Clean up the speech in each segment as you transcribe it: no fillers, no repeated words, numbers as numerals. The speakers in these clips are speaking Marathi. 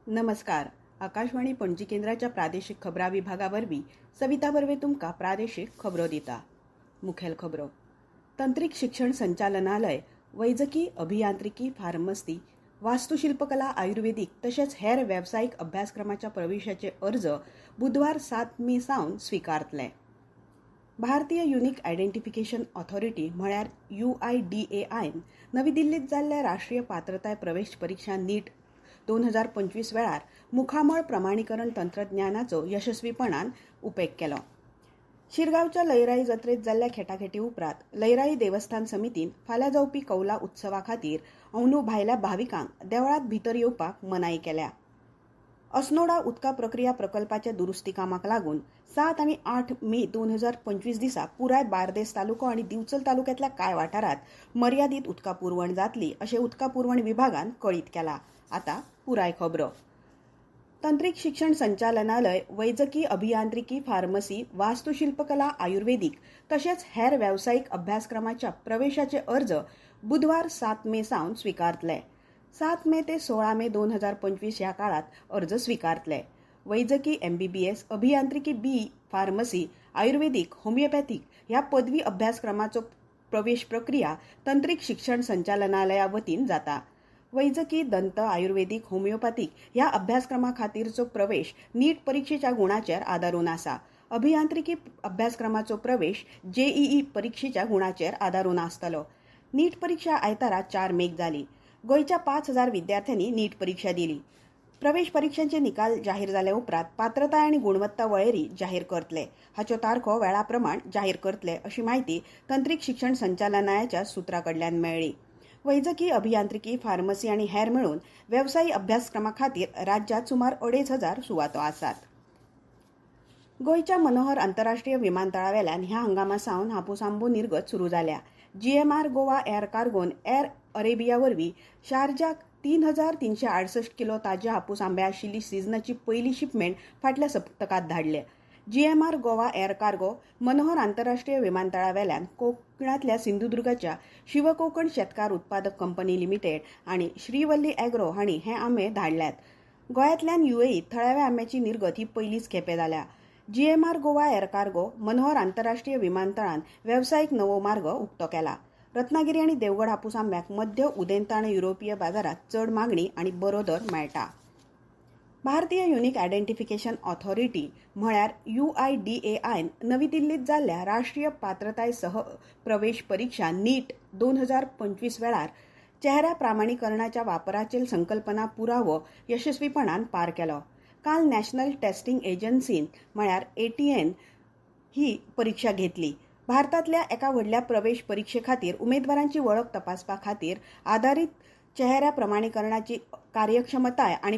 नमस्कार. आकाशवाणी पणजी केंद्राच्या प्रादेशिक खबरां विभागावरवीं सविता बर्वे तुमकां प्रादेशिक खबरो दिता. मुखेल खबरो. तंत्रीक शिक्षण संचालनालय वैजकी अभियांत्रिकी फार्मसी वास्तुशिल्पकला आयुर्वेदिक तशेंच हेर वेवसायीक अभ्यासक्रमाच्या प्रवेशाचे अर्ज बुधवार 7 मे सावन स्वीकारतले. भारतीय युनिक आयडेंटिफिकेशन ऑथॉरिटी म्हळ्यार UIDAIन नवी दिल्लीत जाल्ल्या राष्ट्रीय पात्रताय प्रवेश परीक्षा नीट 2025 वेळार मुखामळ प्रमाणीकरण तंत्रज्ञानाचो यशस्वीपणान उपेग केलो. शिरगांवच्या लयराई जत्रेत जाल्ल्या खेटाखेटी उपरांत लयराई देवस्थान समितीन फाल्यां जावपी कौला उत्सवा खातीर अंदू भायल्या भाविकांक देवळांत भितर येवपाक मनाई केल्या. अस्नोडा उदका प्रक्रिया प्रकल्पाच्या दुरुस्ती कामाक लागून 7 आनी 8 मे 2025 दिसा पुराय बार्देस तालुको आनी दिवचल तालुक्यांतल्या कांय वाठारांत मर्यादीत उदका पुरवण जातली अशें उदका पुरवण विभागान कळीत केला. आता पुराय खबरो. तंत्रीक शिक्षण संचालनालय वैजकी अभियांत्रिकी फार्मसी वास्तुशिल्पकला आयुर्वेदिक तशेंच हेर वेवसायीक अभ्यासक्रमाच्या प्रवेशाचे अर्ज बुधवार 7 मे सावन स्वीकारतले. 7 मे ते 16 मे 2025 ह्या काळात अर्ज स्वीकारतले. वैजकी MBBS, अभियांत्रिकी B, फार्मसी, आयुर्वेदिक, होमिओपॅथिक ह्या पदवी अभ्यासक्रमाचो प्रवेश प्रक्रिया तंत्रीक शिक्षण संचालनालया वतीन जाता. वैजकी, दंत, आयुर्वेदिक, होमिओपॅथिक ह्या अभ्यासक्रमा खातीरचो प्रवेश नीट परीक्षेच्या गुणाचेर आदारून आसा. अभियांत्रिकी अभ्यासक्रमाचो प्रवेश JEE परीक्षेच्या गुणाचेर आदारून आसतलो. नीट परीक्षा आयतारा 4 मेक जाली. गोंयच्या 5,000 विद्यार्थ्यांनी नीट परीक्षा दिली. प्रवेश परीक्षांचे निकाल जाहीर जाले उपरांत पात्रताय आनी गुणवत्ता वळेरी जाहीर करतले. हाच्यो तारखो वेळाप्रमाण जाहीर करतले अशी माहिती तंत्रीक शिक्षण संचालनालयाच्या सुत्रां कडल्यान मेळ्ळी. वैजकी, अभियांत्रिकी, फार्मसी आनी हेर मेळून वेवसायी अभ्यासक्रमा खातीर राज्यात सुमार 2,500 सुवातो आसात. गोंयच्या मनोहर आंतरराष्ट्रीय विमानतळावेल्यान ह्या हंगामा सावन हापूस आंबो निर्गत सुरू जाल्या. GMR गोवा एअर कार्गोन एअर अरेबिया वरवीं शारजाक 3,368 किलो ताज्या हापूस आंबे आशिल्ली सिजनाची पयली शिपमेंट फाटल्या सप्तकात धाडले. GMR Goa air cargo Manohar आंतरराष्ट्रीय विमानतळावेल्यान कोकणातल्या सिंधुदुर्गाच्या शिवकोकण शेतकार उत्पादक कंपनी लिमिटेड आनी श्रीवल्ली एग्रो हांणी हे आंबे धाडल्यात. गोंयांतल्यान UAE थळाव्या आंब्याची निर्गत ही पयलीच खेपे जाल्या. GMR Goa air cargo Manohar आंतरराष्ट्रीय विमानतळान वेवसायीक नवो मार्ग उक्तो केला. रत्नागिरी आनी देवगड हापूस आंब्याक मध्य उदेंताण युरोपीय बाजारात चड मागणी आनी बरो दर मेळटा. भारतीय युनिक आयडेंटिफिकेशन ऑथॉरिटी म्हळ्यार UIDAIन नवी दिल्लीत जाल्ल्या राष्ट्रीय पात्रताय सह प्रवेश परीक्षा नीट 2025 वेळार चेहऱ्या प्रामाणीकरणाच्या वापराचेर संकल्पना पुरावो यशस्वीपणान पार केलो. काल नॅशनल टेस्टिंग एजन्सीन म्हळ्यार ATN ही परीक्षा घेतली. भारतातल्या एका व्हडल्या प्रवेश परीक्षे खातीर उमेदवारांची वळख तपासपा खातीर आधारीत चेहऱ्या प्रमाणीकरणाची कार्यक्षमताय आनी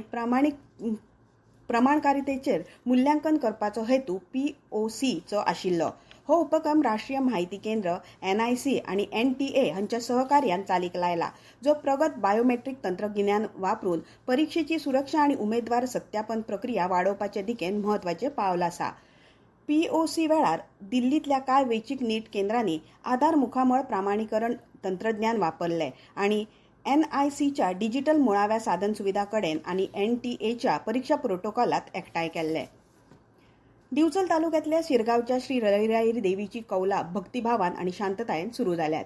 प्रमाणकारितेचेर मूल्यांकन करपाचो हेतू POC चो आशिल्लो. हो उपक्रम राष्ट्रीय म्हायती केंद्र NIC आनी NTA हांच्या सहकार्यान चालीक लायला, जो प्रगत बायोमेट्रीक तंत्रगिन्यान वापरून परीक्षेची सुरक्षा आनी उमेदवार सत्यापन प्रक्रिया वाडोवपाचे दिकेन म्हत्वाचें पावल आसा. POC वेळार दिल्लीतल्या कांय वेंचीक नीट केंद्रांनी आधार मुखामळ प्रमाणीकरण तंत्रज्ञान वापरले आनी NICच्या डिजिटल मुळाव्या साधन सुविधा कडेन आनी NTAच्या परीक्षा प्रोटोकॉलात एकठांय केल्ले. दिवचल तालुक्यांतल्या शिरगांवच्या श्री लयराई देवीची कौला भक्तिभावान आनी शांततायेन सुरू जाल्यात.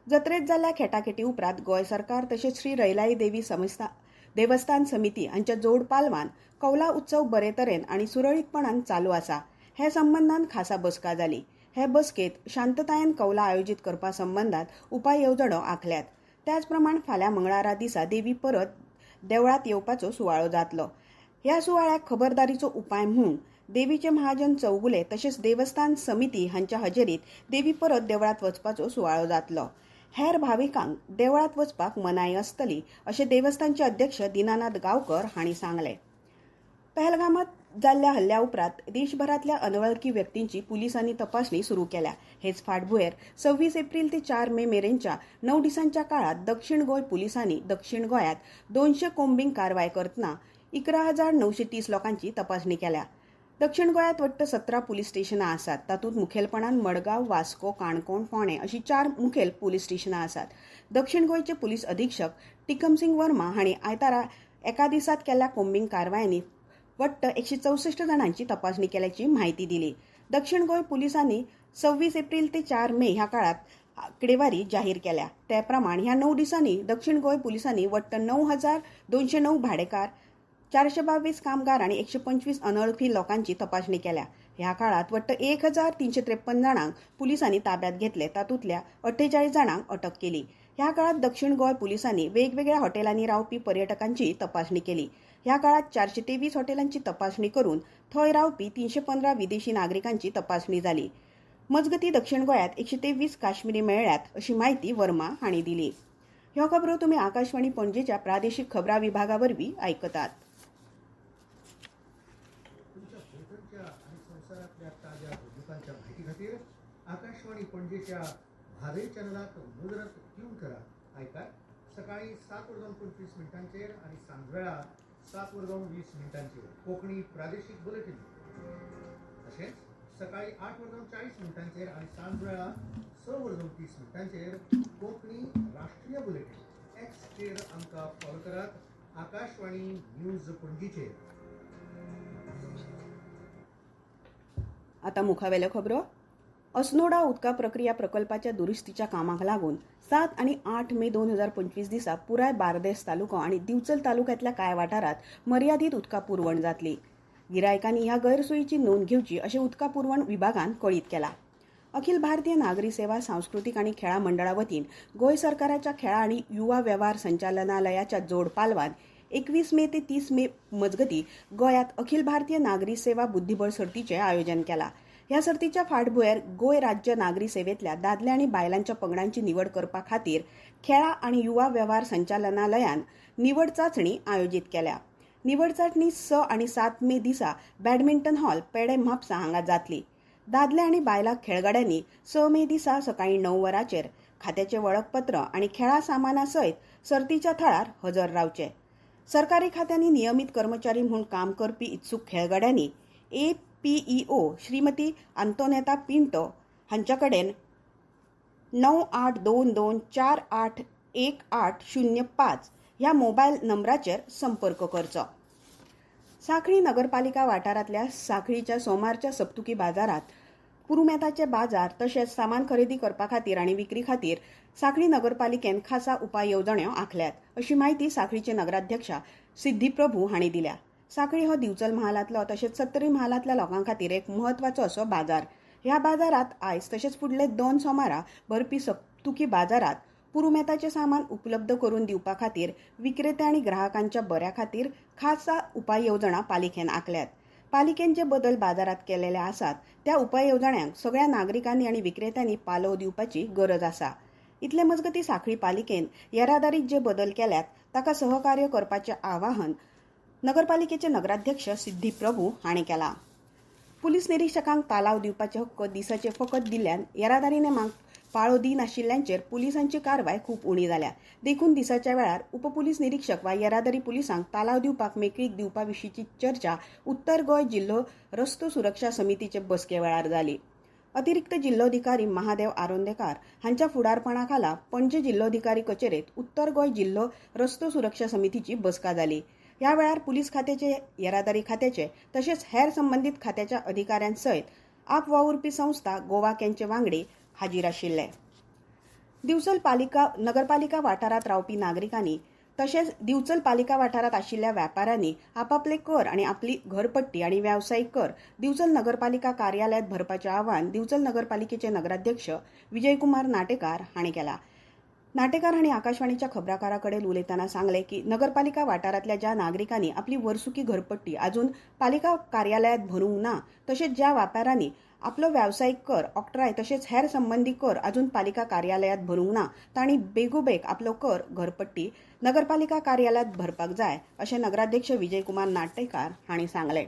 जत्रेत जाल्ल्या खेटाखेटी उपरांत गोंय सरकार तशेंच श्री लयराई देवी देवस्थान समिती हांच्या जोड पालवान कौला उत्सव बरे तरेन आनी सुरळीतपणान चालू आसा. हे संबंधान खासा बसका जाली. हे बसकेत शांततायेन कौला आयोजीत करपा संबंधात उपाय येवजण्यो आंखल्यात. त्याच प्रमाण फाल्यां मंगळारा दिसा देवी परत देवळात येवपाचो सुवाळो जातलो. ह्या सुवाळ्याक खबरदारीचो उपाय म्हूण देवीचे महाजन चौगुले तशेंच देवस्थान समिती हांच्या हजेरीत देवी परत देवळात वचपाचो सुवाळो जातलो. हेर भाविकांक देवळात वचपाक मनाई आसतली अशें देवस्थानचे अध्यक्ष दिनानाथ गांवकर हांणी सांगलें. पहलगामात जाल्ल्या हल्ल्या उपरांत देशभरातल्या अनवळखी व्यक्तींची पुलिसांनी तपासणी सुरू केल्या. हेच फाटभुंयेर 26 एप्रिल ते 4 मे मेरेनच्या 9 दिसांच्या काळात दक्षिण गोंय पुलिसांनी दक्षिण गोंयांत 200 कोम्बिंग कारवाय करतना 11,930 लोकांची तपासणी केल्या. दक्षिण गोंयांत वट्ट 17 पुलीस स्टेशनां आसात. तातूंत मुखेलपणान मडगांव, वास्को, काणकोण, फोंडें अशी 4 मुखेल पुलीस स्टेशनां आसात. दक्षिण गोंयचे पुलीस अधीक्षक टिकमसिंग वर्मा हांणी आयतारा एका दिसात केल्ल्या कोंबिंग कारवायांनी वट्ट 164 जणांची तपासणी केल्याची माहिती दिली. दक्षिण गोंय पोलिसांनी 26 एप्रिल ते 4 मे ह्या काळात आकडेवारी जाहीर केल्या. त्या प्रमाण ह्या 9 दिसांनी दक्षिण गोंय पोलिसांनी वट्ट 9,209 भाडेकार, 422 कामगार आणि 125 अनोळखी लोकांची तपासणी केल्या. ह्या काळात वट्ट 1,353 जणांक पोलिसांनी ताब्यात घेतले, तातूंतल्या 48 जणांक अटक केली. ह्या काळात दक्षिण गोंय पोलिसांनी वेगवेगळ्या हॉटेलांनी रावपी पर्यटकांची तपासणी केली. ह्या काळात 423 हॉटेलांची तपासणी करून थंय रावपी 315 विदेशी नागरिकांची तपासणी झाली. मजगती दक्षिण गोंयात 123 काश्मीरी मेळ्ळ्यात, अशी माहिती वर्मा हांणी दिली. ह्यो खबरो तुम्ही आकाशवाणी पणजेच्या प्रादेशीक खबरां विभागावरवीं आयकतात. संवसारातल्या ताज्या घडणुकांच्या माहिती खातीर आकाशवाणी पणजेच्या म्हादय चॅनलाक मुजरत ट्यून करा. आयकात सकाळी 7:25 आणि सांजवेळा 7:20 कोंकणी प्रादेशीक बुलेटिन. तशेंच सकाळी 8:40 आणि सांजवेळा 6:30 कोंकणी राष्ट्रीय बुलेटिन. एक्सचेर आमकां फॉलो करात. आकाशवाणी न्यूज पणजीचेर. आता मुखावेल्यो खबरो. अस्नोडा उदका प्रक्रिया प्रकल्पाच्या दुरुस्तीच्या कामाक लागून 7 आणि 8 मे 2025 दिसा पुराय बार्देस तालुको आणि दिवचल तालुक्यातल्या कांय वाठारात मर्यादीत उदका पुरवण जातली. गिरायकांनी ह्या गैरसोयीची नोंद घेवची अशें उदका पुरवण विभागान कळीत केला. अखिल भारतीय नागरी सेवा सांस्कृतिक आणि खेळा मंडळा वतीन गोंय सरकाराच्या खेळा आणि युवा वेव्हार संचालनालयाच्या जोड पालवान 21 मे ते 30 मे मजगती गोंयात अखिल भारतीय नागरी सेवा बुद्धीबळ सर्तीचे आयोजन केला. ह्या सर्तीच्या फाटभुंयेर गोंय राज्य नागरी सेवेतल्या दादले आणि बायलांच्या पंगडांची निवड करपा खातीर खेळा आणि युवा वेव्हार संचालनालयान निवड चाचणी आयोजीत केल्या. निवड चाचणी 6 आणि 7 मे दिसा बॅडमिंटन हॉल पेडे म्हापसा हांगा जातली. दादले आणि बायला खेळगड्यांनी 6 मे दिसा सकाळी 9 वरांचेर खात्याचे वळखपत्र आणि खेळा सामाना सयत सर्तीच्या थळार हजर रावचे. सरकारी खात्यांनी नियमित कर्मचारी म्हणून काम करपी इत्सूक खेळगड्यांनी APEO श्रीमती आंतोनेता पिंटो हांच्या कडेन 9822481805 ह्या मोबायल नंबराचेर संपर्क करचो. सांखळी नगरपालिका वाठारांतल्या सांखळीच्या सोमारच्या सप्तकी बाजारात पुरुमेताचे बाजार तशेंच सामान खरेदी करपा खातीर आणि विक्री खातीर सांखळी नगरपालिकेन खासा उपाय येवजण्यो आंखल्यात, अशी माहिती सांखळीचे नगराध्यक्षा सिद्धी प्रभू हांणी दिल्या. सांखळी हो दिवचल महालांतलो तशेंच सत्तरी महालांतल्या लोकां खातीर एक म्हत्वाचो असो बाजार. ह्या बाजारात आयज तशेंच फुडले 2 सोमारा भरपी सप्तकी बाजारात पुरुमेताचे सामान उपलब्ध करून दिवपा खातीर विक्रेते आणि ग्राहकांच्या बऱ्या खातीर खासा उपाय येवजणा पालिकेन आंखल्यात. पालिकेन जे बदल बाजारात केलेले आसात त्या उपाय येवजण्यांक सगळ्या नागरिकांनी आणि विक्रेत्यांनी पालव दिवपाची गरज आसा. इतले मजगती सांखळी पालिकेन येरादारीत जे बदल केल्यात ताका सहकार्य करपाचें आवाहन नगरपालिकेचे नगराध्यक्ष सिद्धी प्रभू हांणी केलां. पुलीस निरीक्षकांक पालाव दिवपाचे हक्क दिसाचे फकत दिल्ल्यान येरादारी नेमांक पाळो दिनाशिल्ल्यांचेर पुलिसांची कारवाय खूब उणी जाल्या. देखून दिसाच्या वेळार उपपुलीस निरीक्षक वा येरादारी पुलिसांक पालाव दिवपाक मेकळीक दिवपा विशींची चर्चा उत्तर गोंय जिल्हो रस्तो सुरक्षा समितीचे बसके वेळार जाली. अतिरिक्त जिल्लोधिकारी महादेव आरोंदेकार हांच्या फुडारपणाखाला पणजे जिल्लोधिकारी कचेरेत उत्तर गोंय जिल्हो रस्तो सुरक्षा समितीची बसका जाली. ह्या वेळार पुलीस खात्याचे, येरादारी खात्याचे तशेंच हेर संबंधीत खात्याच्या अधिकाऱ्यांसयत आप वावुरपी संस्था गोवा केंचे वांगडी हाजीर आशिल्ले. दिवचल नगरपालिका वाठारात रावपी नागरिकांनी तशेंच दिवचल पालिका वाठारात आशिल्ल्या व्यापाऱ्यांनी आपापले कर आणि आपली घरपट्टी आणि व्यावसायिक कर दिवचल नगरपालिका कार्यालयात भरपाचें आवाहन दिवचल नगरपालिकेचे नगराध्यक्ष विजयकुमार नाटेकार हांणी केलां. नाटेकार हांणी आकाशवाणीच्या खबराकाराकडेन उलयतना सांगले की नगरपालिका वाठारांतल्या ज्या नागरिकांनी आपली वर्सुकी घरपट्टी अजून पालिका कार्यालयात भरूंक ना तशेंच ज्या व्यापाऱ्यांनी आपलो व्यावसायिक कर, ऑक्ट्राय तशेंच हेर संबंधी कर अजून पालिका कार्यालयात भरूंक ना तांणी बेगोबेग आपलो कर घरपट्टी नगरपालिका कार्यालयात भरपाक जाय, अशें नगराध्यक्ष विजयकुमार नाटेकार हांणी सांगले.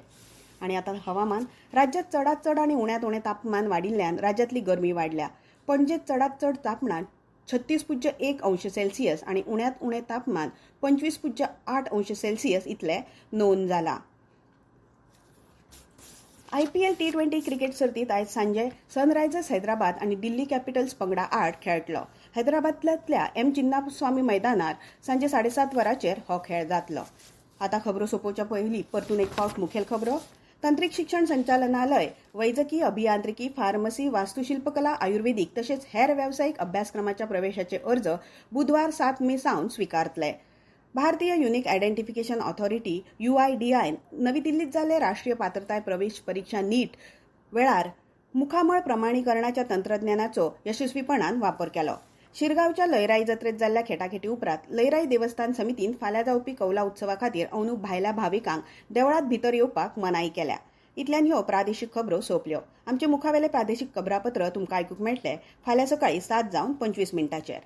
आनी आतां हवामान. राज्यात चडांत चड आनी उण्यांत उणें तापमान वाडिल्ल्यान राज्यांतली गरमी वाडल्या. पणजेत चडांत चड तापमान 36.1 अंश सेल्सियस आणि उण्यांत उणें तापमान 25.8 अंश सेल्सियस इतले नोंद जाला. IPL T20 क्रिकेट सर्तीत आयज सांजे सनरायझर्स हैदराबाद आणि दिल्ली कॅपिटल्स पंगडा आड खेळटलो. हैदराबादांतल्या M. चिन्नास्वामी मैदानार सांजे 7:30 वरांचेर हो खेळ जातलो. आता खबरो सोपोवच्या पयलीं परतून एक फावट मुखेल खबरो. तंत्रीक शिक्षण संचालनालय वैजकी, अभियांत्रिकी, फार्मसी, वास्तुशिल्पकला, आयुर्वेदिक तशेंच हेर व्यावसायिक अभ्यासक्रमाच्या प्रवेशाचे अर्ज बुधवार 7 मे सावन स्विकारतले. भारतीय युनिक आयडेंटिफिकेशन ऑथॉरिटी UIDI नवी दिल्लीत जाल्ले राष्ट्रीय पात्रताय प्रवेश परीक्षा नीट वेळार मुखामळ प्रमाणीकरणाच्या तंत्रज्ञानाचो यशस्वीपणान वापर केलो. शिरगांवच्या लयराई जत्रेत जाल्ल्या खेटाखेटी उपरांत लयराई देवस्थान समितीन फाल्यां जावपी कौला उत्सवा खातीर अंदूक भायल्या भाविकांक देवळांत भितर येवपाक मनाई केल्या. इतल्यान ह्यो प्रादेशीक खबरो सोंपल्यो. आमचे मुखावेले प्रादेशीक खबरापत्र तुमकां आयकूंक मेळटले फाल्यां सकाळीं 7:25 मिनटांचेर.